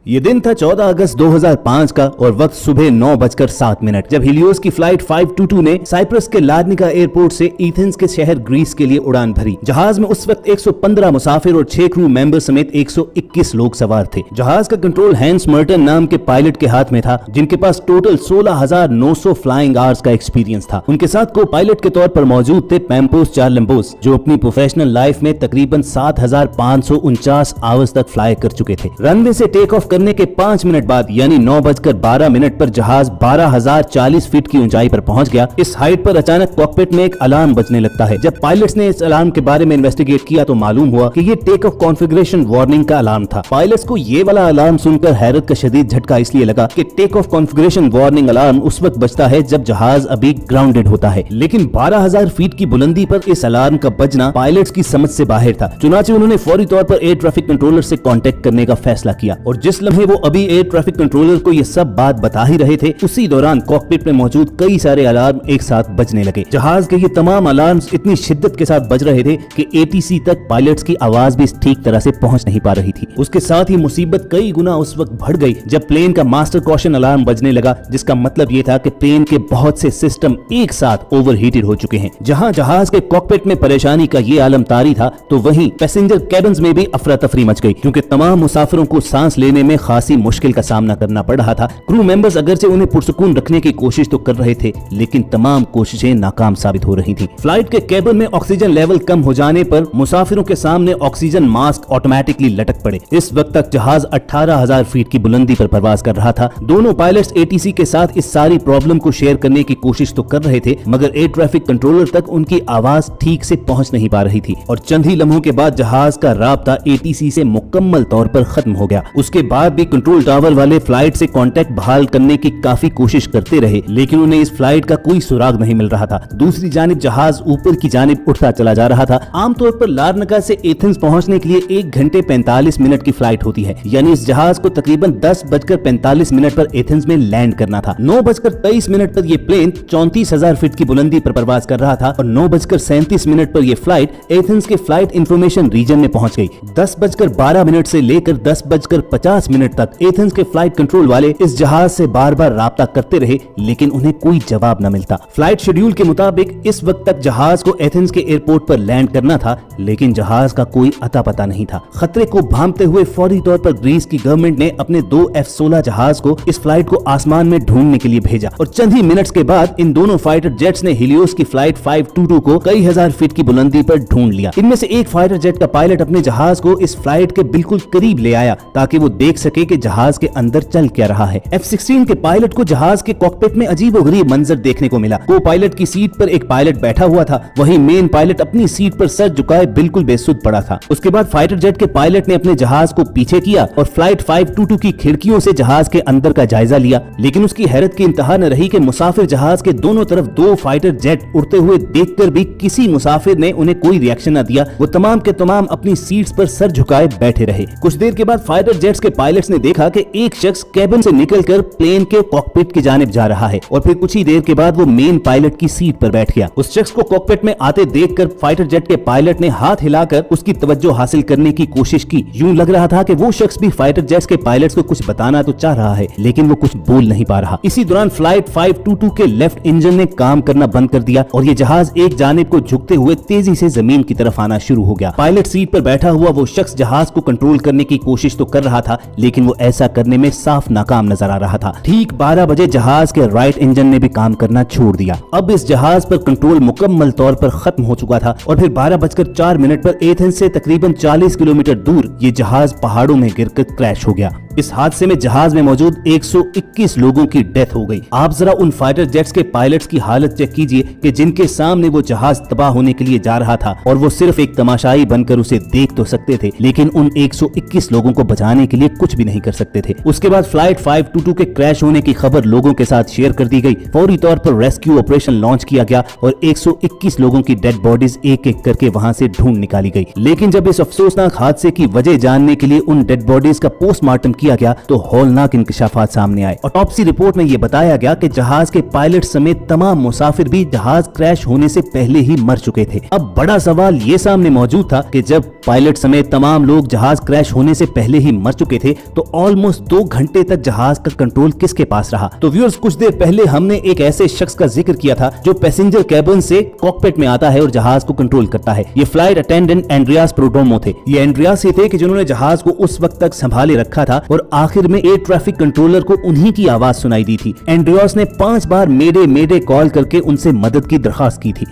ये दिन था 14 अगस्त 2005 का और वक्त सुबह 9:07 जब हिलियोस की फ्लाइट 522 ने साइप्रस के लार्निका एयरपोर्ट से एथेंस के शहर ग्रीस के लिए उड़ान भरी। जहाज में उस वक्त 115 मुसाफिर और 6 क्रू मेंबर समेत 121 लोग सवार थे। जहाज का कंट्रोल हैंस मर्टन नाम के पायलट के हाथ में था, जिनके पास टोटल 16,900 फ्लाइंग आवर्स का एक्सपीरियंस था। उनके साथ को पायलट के तौर पर मौजूद थे पैम्पोस चार्लम्बोस, जो अपनी प्रोफेशनल लाइफ में तकरीबन 7,549 आवर्स तक फ्लाई कर चुके थे। रनवे से टेक ऑफ करने के 5 मिनट बाद यानी 9:12 पर जहाज 12,040 फीट की ऊंचाई पर पहुंच गया। इस हाइट पर अचानक कॉकपिट में एक अलार्म बजने लगता है। जब पायलट्स ने इस अलार्म के बारे में इन्वेस्टिगेट किया तो मालूम हुआ कि ये टेक ऑफ कॉन्फ़िगरेशन वार्निंग का अलार्म था। पायलट्स को ये वाला अलार्म सुनकर हैरत का शदीद झटका इसलिए लगा कि take off configuration warning alarm उस वक्त बजता है जब जहाज अभी ग्राउंडेड होता है, लेकिन 12,000 फीट की बुलंदी पर इस अलार्म का बजना पायलट्स की समझ से बाहर था। चुनाचे उन्होंने फौरी तौर पर एयर ट्रैफिक कंट्रोलर से कांटेक्ट करने का फैसला किया और जिस लम्हे वो अभी एयर ट्रैफिक कंट्रोलर को ये सब बात बता ही रहे थे, उसी दौरान कॉकपिट में मौजूद कई सारे अलार्म एक साथ बजने लगे। जहाज के ये तमाम अलार्म्स इतनी शिद्दत के साथ बज रहे थे कि एटीसी तक पायलट्स की आवाज भी ठीक तरह से पहुंच नहीं पा रही थी। उसके साथ ही मुसीबत कई गुना उस वक्त बढ़ गई जब प्लेन का मास्टर कॉशन अलार्म बजने लगा, जिसका मतलब ये था कि प्लेन के बहुत से सिस्टम एक साथ ओवरहीटेड हो चुके हैं। जहां जहाज के कॉकपिट में परेशानी का ये आलम तारी था, तो वहीं पैसेंजर कैबिन्स में भी अफरा तफरी मच गई, क्योंकि तमाम मुसाफिरों को सांस लेने में खासी मुश्किल का सामना करना पड़ रहा था। क्रू मेंबर्स अगरचे उन्हें पुरसुकून रखने की कोशिश तो कर रहे थे, लेकिन तमाम कोशिशें नाकाम साबित हो रही थी। फ्लाइट के केबिन में ऑक्सीजन लेवल कम हो जाने पर मुसाफिरों के सामने ऑक्सीजन मास्क ऑटोमेटिकली लटक पड़े। इस वक्त तक जहाज 18,000 फीट की बुलंदी पर परवाज कर रहा था। दोनों पायलट्स एटीसी के साथ इस सारी प्रॉब्लम को शेयर करने की कोशिश तो कर रहे थे, मगर एयर ट्रैफिक कंट्रोलर तक उनकी आवाज ठीक से पहुंच नहीं पा रही थी और चंद ही लम्हों के बाद जहाज का राब्ता एटीसी से मुकम्मल तौर पर खत्म हो गया। उसके बाद भी कंट्रोल टावर वाले फ्लाइट से कांटेक्ट बहाल करने की काफी कोशिश करते रहे, लेकिन उन्हें इस फ्लाइट का कोई सुराग नहीं मिल रहा था। दूसरी जानिब जहाज ऊपर की जानिब उठता चला जा रहा था। आमतौर पर लार्निका से एथेंस पहुंचने के लिए 1 घंटे 45 मिनट की फ्लाइट होती है, यानी इस जहाज को तकरीबन 10:45 पर एथेंस में लैंड करना था। 9:23 पर यह प्लेन 34,000 फीट की बुलंदी पर परवाज कर रहा था और 9:37 पर यह फ्लाइट एथेंस के फ्लाइट इंफॉर्मेशन रीजन में पहुंच गई। 10:12 से लेकर 10:50 तक एथेंस के फ्लाइट कंट्रोल वाले इस जहाज से बार बार राब्ता करते रहे, लेकिन उन्हें कोई जवाब न मिलता। फ्लाइट शेड्यूल के मुताबिक इस वक्त तक जहाज को एथेंस के एयरपोर्ट पर लैंड करना था, लेकिन जहाज का कोई अता पता नहीं था। खतरे को भांपते हुए फौरी तौर पर ग्रीस की गवर्नमेंट ने अपने 2 F-16 जहाज को इस फ्लाइट को आसमान में ढूंढने के लिए भेजा और चंद ही मिनट्स के बाद इन दोनों फाइटर जेट्स ने हिलियोस की फ्लाइट 522 को कई हजार फीट की बुलंदी पर ढूंढ लिया। इनमें से एक फाइटर जेट का पायलट अपने जहाज को इस फ्लाइट के बिल्कुल करीब ले आया ताकि वो देख सके कि जहाज के अंदर चल क्या रहा है। F-16 के पायलट को जहाज के कॉकपिट में अजीबोगरीब मंजर देखने को मिला। को पायलट की सीट पर एक पायलट बैठा हुआ था, वहीं मेन पायलट अपनी सीट पर सर झुकाए बिल्कुल बेसुध पड़ा था। उसके बाद फाइटर जेट के पायलट ने अपने जहाज को पीछे किया और फ्लाइट 522 की खिड़कियों से जहाज के अंदर का जायजा लिया, लेकिन उसकी हैरत की इंतहा न रही कि मुसाफिर जहाज के दोनों तरफ 2 फाइटर जेट उड़ते हुए देखकर भी किसी मुसाफिर ने उन्हें कोई रिएक्शन न दिया। वो तमाम के तमाम अपनी सीट्स पर सर झुकाए बैठे रहे। कुछ देर के बाद फाइटर जेट्स के पायलट्स ने देखा कि एक शख्स केबिन से निकलकर प्लेन के कॉकपिट की जानिब जा रहा है और फिर कुछ ही देर के बाद वो मेन पायलट की सीट पर बैठ गया। उस शख्स को कॉकपिट में आते देखकर फाइटर जेट के पायलट ने हाथ हिलाकर उसकी तवज्जो हासिल करने की कोशिश की। यूं लग रहा था कि वो शख्स भी फाइटर जेट्स के पायलट्स को कुछ बताना तो चाह रहा है, लेकिन वो कुछ बोल नहीं पा रहा। इसी दौरान फ्लाइट 522 के लेफ्ट इंजन ने काम करना बंद कर दिया और ये जहाज एक जानिब को झुकते हुए तेजी से जमीन की तरफ आना शुरू हो गया। पायलट सीट पर बैठा हुआ वो शख्स जहाज को कंट्रोल करने की कोशिश तो कर रहा था, लेकिन वो ऐसा करने में साफ नाकाम नजर आ रहा था। ठीक 12 बजे जहाज के राइट इंजन ने भी काम करना छोड़ दिया। अब इस जहाज पर कंट्रोल मुकम्मल तौर पर खत्म हो चुका था और फिर 12:04 पर एथेंस से तकरीबन 40 किलोमीटर दूर ये जहाज पहाड़ों में गिरकर क्रैश हो गया। इस हादसे में जहाज में मौजूद 121 लोगों की डेथ हो गई। आप जरा उन फाइटर जेट्स के पायलट्स की हालत चेक कीजिए कि जिनके सामने वो जहाज तबाह होने के लिए जा रहा था और वो सिर्फ एक तमाशाई बनकर उसे देख तो सकते थे, लेकिन उन 121 लोगों को बचाने के लिए कुछ भी नहीं कर सकते थे। उसके बाद फ्लाइट 522 के क्रैश होने की खबर लोगों के साथ शेयर कर दी गई। फौरी तौर पर रेस्क्यू ऑपरेशन लॉन्च किया गया और 121 लोगों की डेड बॉडीज एक एक करके वहां से ढूंढ निकाली गई। लेकिन जब इस अफसोसनाक हादसे की वजह जानने के लिए उन डेड बॉडीज का पोस्टमार्टम किया गया तो हौलनाक इंकशाफात सामने आए। ऑटोप्सी रिपोर्ट में ये बताया गया कि जहाज के पायलट समेत तमाम मुसाफिर भी जहाज क्रैश होने से पहले ही मर चुके थे। अब बड़ा सवाल ये सामने मौजूद था कि जब पायलट समेत तमाम लोग जहाज क्रैश होने से पहले ही मर चुके थे तो ऑलमोस्ट 2 घंटे तक जहाज का कंट्रोल किसके पास रहा। तो व्यूअर्स, कुछ देर पहले हमने एक ऐसे शख्स का जिक्र किया था जो पैसेंजर कैबिन से कॉकपिट में आता है और जहाज को कंट्रोल करता है। ये फ्लाइट अटेंडेंट एंड्रियास प्रोडोमो थे। ये एंड्रियास ही थे कि जिन्होंने जहाज को उस वक्त तक संभाले रखा था और आखिर में एयर ट्रैफिक कंट्रोलर को उन्हीं की आवाज सुनाई दी थी। एंड्रियास ने 5 बार मेडे मेडे कॉल करके उनसे मदद की दरखास्त की थी।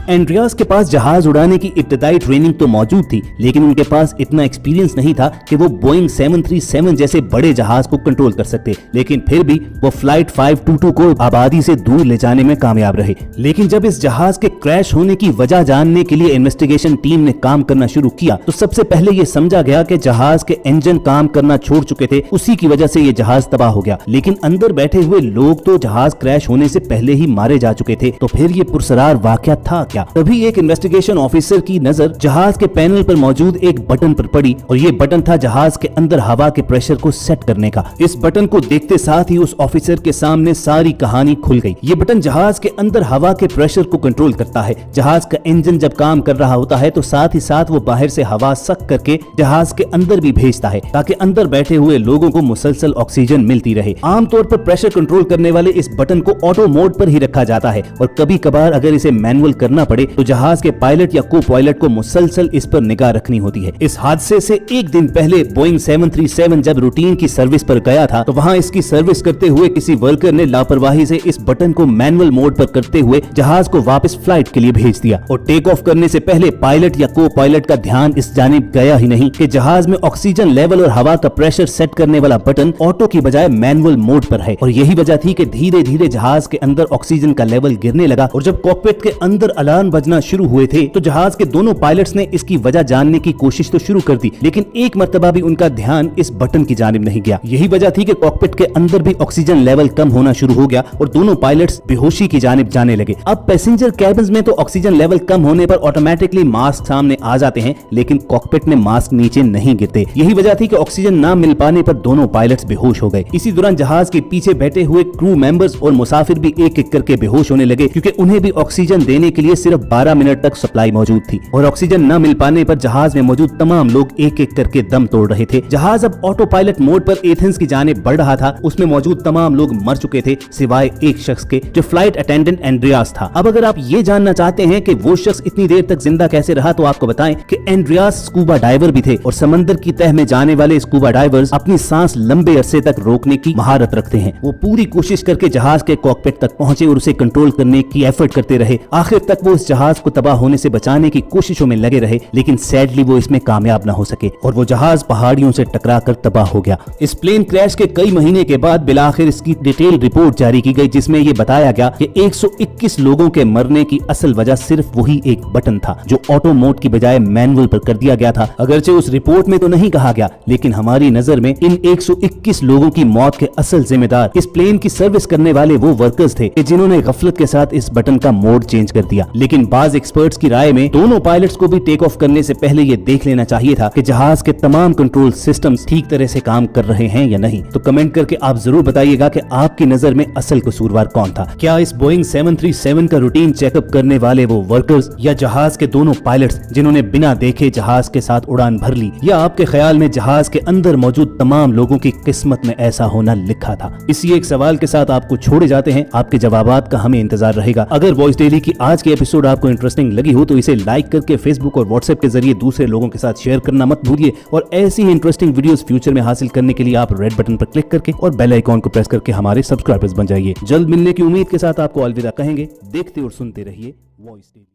एंड्रियास के पास जहाज उड़ाने की इब्तदाई ट्रेनिंग तो मौजूद थी, लेकिन उनके पास इतना एक्सपीरियंस नहीं था कि वो बोइंग 737 जैसे बड़े जहाज को कंट्रोल कर सकते। लेकिन फिर भी वो फ्लाइट 522 को आबादी से दूर ले जाने में कामयाब रहे। लेकिन जब इस जहाज के क्रैश होने की वजह जानने के लिए इन्वेस्टिगेशन टीम ने काम करना शुरू किया तो सबसे पहले ये समझा गया कि जहाज के इंजन काम करना छोड़ चुके थे, उसी की वजह से ये जहाज तबाह हो गया। लेकिन अंदर बैठे हुए लोग तो जहाज क्रैश होने से पहले ही मारे जा चुके थे। तो फिर ये पुरसरार वाकया था क्या? तभी एक इन्वेस्टिगेशन ऑफिसर की नजर जहाज के पैनल पर मौजूद एक बटन पर पड़ी और ये बटन था जहाज के अंदर हवा के प्रेशर को सेट करने का। इस बटन को देखते साथ ही उस ऑफिसर के सामने सारी कहानी खुल गई। ये बटन जहाज के अंदर हवा के प्रेशर को कंट्रोल करता है। जहाज का इंजन जब काम कर रहा होता है तो साथ ही साथ वो बाहर से हवा सक करके जहाज के अंदर भी भेजता है ताकि अंदर बैठे हुए लोगों को मुसलसल ऑक्सीजन मिलती रहे। आमतौर पर प्रेशर कंट्रोल करने वाले इस बटन को ऑटो मोड पर ही रखा जाता है और कभी कभार अगर इसे मैनुअल करना पड़े तो जहाज के पायलट या को पायलट को मुसलसल इस पर निगाह रखनी होती है। इस हादसे से एक दिन पहले बोइंग 737 जब रूटीन की सर्विस पर गया था तो वहां इसकी सर्विस करते हुए किसी वर्कर ने लापरवाही से इस बटन को मैनुअल मोड पर करते हुए जहाज को वापस फ्लाइट के लिए भेज दिया और टेक ऑफ करने से पहले पायलट या को पायलट का ध्यान इस जानिब गया ही नहीं कि जहाज में ऑक्सीजन लेवल और हवा का प्रेशर सेट करने वाला बटन ऑटो की बजाय मैनुअल मोड पर है। और यही वजह थी कि धीरे धीरे जहाज के अंदर ऑक्सीजन का लेवल गिरने लगा और जब कॉकपिट के अंदर अलार्म बजना शुरू हुए थे तो जहाज के दोनों पायलट्स ने इसकी वजह जानने की कोशिश तो शुरू कर दी, लेकिन एक मर्तबा भी उनका ध्यान इस बटन की जानिब नहीं गया। यही वजह थी कि कॉकपिट के अंदर भी ऑक्सीजन लेवल कम होना शुरू हो गया और दोनों पायलट्स बेहोशी की जानिब जाने लगे। अब पैसेंजर कैबिन्स में तो ऑक्सीजन लेवल कम होने पर ऑटोमेटिकली मास्क सामने आ जाते हैं, लेकिन कॉकपिट में मास्क नीचे नहीं गिरते। यही वजह थी कि ऑक्सीजन ना मिल पाने पर दोनों पायलट्स बेहोश हो गए। इसी दौरान जहाज के पीछे बैठे हुए क्रू मेंबर्स और मुसाफिर भी एक एक करके बेहोश होने लगे क्योंकि उन्हें भी ऑक्सीजन देने के लिए सिर्फ 12 मिनट तक सप्लाई मौजूद थी और ऑक्सीजन न मिल पाने पर जहाज में मौजूद तमाम लोग एक एक करके दम तोड़ रहे थे। जहाज अब ऑटो पायलट मोड पर एथेंस की जानिब बढ़ रहा था। उसमें मौजूद तमाम लोग मर चुके थे सिवाय एक शख्स के, जो फ्लाइट अटेंडेंट एंड्रियास था। अब अगर आप ये जानना चाहते हैं कि वो शख्स इतनी देर तक जिंदा कैसे रहा तो आपको बताएं कि एंड्रियास स्कूबा डाइवर भी थे और समंदर की तह में जाने वाले स्कूबा डाइवर्स अपनी सांस लंबे अरसे तक रोकने की महारत रखते हैं। वो पूरी कोशिश करके जहाज के कॉकपिट तक पहुंचे और उसे कंट्रोल करने की एफर्ट करते रहे। आखिर तक वो इस जहाज को तबाह होने से बचाने की कोशिशों में लगे रहे, लेकिन सैडली वो इसमें कामयाब न हो सके और वो जहाज पहाड़ियों से टकराकर तबाह हो गया। इस प्लेन क्रैश के कई महीने के बाद बिलाखिर इसकी डिटेल रिपोर्ट जारी की गई जिसमें ये बताया गया कि 121 लोगों के मरने की असल वजह सिर्फ वही एक बटन था जो ऑटो मोड की बजाय मैनुअल पर कर दिया गया था। अगरचे उस रिपोर्ट में तो नहीं कहा गया, लेकिन हमारी नजर में इन 121 लोगों की मौत के असल जिम्मेदार इस प्लेन की सर्विस करने वाले वो वर्कर्स थे जिन्होंने गफलत के साथ इस बटन का मोड चेंज कर दिया। लेकिन बाज एक्सपर्ट्स की राय में दोनों पायलट्स को भी टेक ऑफ करने से पहले ये देख लेना चाहिए था कि जहाज के तमाम कंट्रोल सिस्टम्स ठीक तरह से काम कर रहे हैं या नहीं। तो कमेंट करके आप जरूर बताइएगा कि आपकी नजर में असल कसूरवार कौन था। क्या इस बोइंग 737 का रूटीन चेकअप करने वाले वो वर्कर्स या जहाज के दोनों पायलट्स जिन्होंने बिना देखे जहाज के साथ उड़ान भर ली, या आपके ख्याल में जहाज के अंदर मौजूद तमाम लोगों की किस्मत में ऐसा होना लिखा था? इसी एक सवाल के साथ आपको छोड़े जाते हैं। आपके जवाबात का हमें इंतजार रहेगा। अगर वॉइस डेली की आज की एपिसोड आपको इंटरेस्टिंग लगी हो तो इसे लाइक करके फेसबुक और व्हाट्सएप के जरिए दूसरे लोगों के साथ शेयर करना मत भूलिए और ऐसी ही इंटरेस्टिंग वीडियोस फ्यूचर में हासिल करने के लिए आप रेड बटन पर क्लिक करके और बेल आइकॉन को प्रेस करके हमारे सब्सक्राइबर्स बन जाइए। जल्द मिलने की उम्मीद के साथ आपको अलविदा कहेंगे। देखते और सुनते रहिए वॉइस डेली।